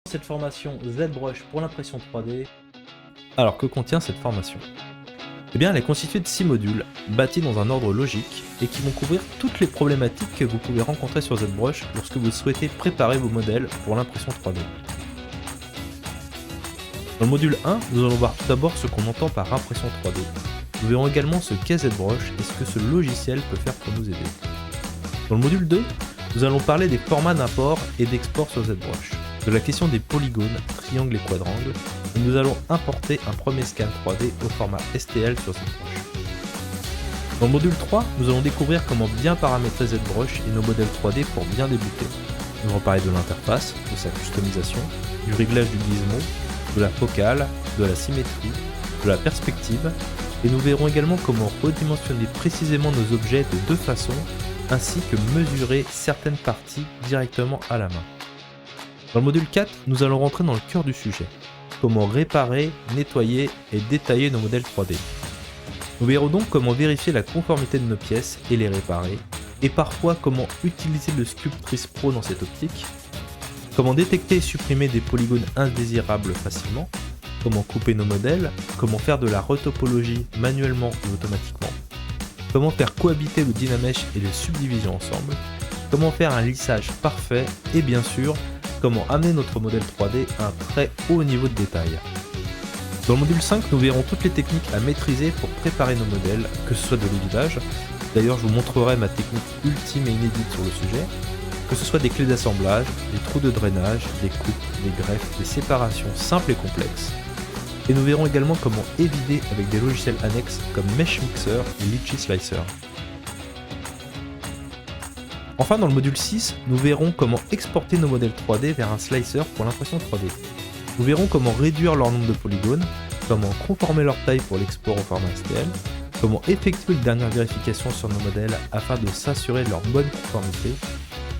Cette formation ZBrush pour l'impression 3D. Alors que contient cette formation? Eh bien elle est constituée de 6 modules, bâtis dans un ordre logique, et qui vont couvrir toutes les problématiques que vous pouvez rencontrer sur ZBrush lorsque vous souhaitez préparer vos modèles pour l'impression 3D. Dans le module 1, nous allons voir tout d'abord ce qu'on entend par impression 3D. Nous verrons également ce qu'est ZBrush et ce que ce logiciel peut faire pour nous aider. Dans le module 2, nous allons parler des formats d'import et d'export sur ZBrush, de la question des polygones, triangles et quadrangles, et nous allons importer un premier scan 3D au format STL sur ZBrush. Dans le module 3, nous allons découvrir comment bien paramétrer ZBrush et nos modèles 3D pour bien débuter. Nous allons parler de l'interface, de sa customisation, du réglage du gizmo, de la focale, de la symétrie, de la perspective, et nous verrons également comment redimensionner précisément nos objets de deux façons, ainsi que mesurer certaines parties directement à la main. Dans le module 4, nous allons rentrer dans le cœur du sujet. Comment réparer, nettoyer et détailler nos modèles 3D. Nous verrons donc comment vérifier la conformité de nos pièces et les réparer, et parfois comment utiliser le Sculptris Pro dans cette optique, comment détecter et supprimer des polygones indésirables facilement, comment couper nos modèles, comment faire de la retopologie manuellement ou automatiquement, comment faire cohabiter le Dynamesh et le Subdivision ensemble, comment faire un lissage parfait et bien sûr, comment amener notre modèle 3D à un très haut niveau de détail. Dans le module 5, nous verrons toutes les techniques à maîtriser pour préparer nos modèles, que ce soit de l'évidage, d'ailleurs je vous montrerai ma technique ultime et inédite sur le sujet, que ce soit des clés d'assemblage, des trous de drainage, des coupes, des greffes, des séparations simples et complexes. Et nous verrons également comment évider avec des logiciels annexes comme Mesh Mixer et Litchi Slicer. Enfin, dans le module 6, nous verrons comment exporter nos modèles 3D vers un slicer pour l'impression 3D. Nous verrons comment réduire leur nombre de polygones, comment conformer leur taille pour l'export au format STL, comment effectuer une dernière vérification sur nos modèles afin de s'assurer de leur bonne conformité,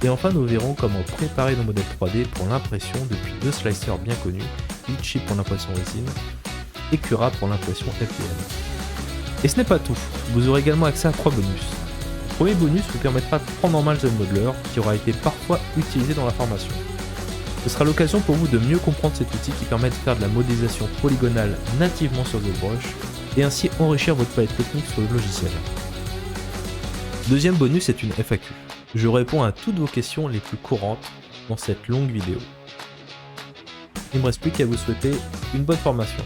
et enfin nous verrons comment préparer nos modèles 3D pour l'impression depuis deux slicers bien connus, Litchi pour l'impression résine et Cura pour l'impression FDM. Et ce n'est pas tout, vous aurez également accès à 3 bonus. Le premier bonus vous permettra de prendre en main le ZModeler qui aura été parfois utilisé dans la formation. Ce sera l'occasion pour vous de mieux comprendre cet outil qui permet de faire de la modélisation polygonale nativement sur ZBrush et ainsi enrichir votre palette technique sur le logiciel. Deuxième bonus est une FAQ. Je réponds à toutes vos questions les plus courantes dans cette longue vidéo. Il ne me reste plus qu'à vous souhaiter une bonne formation.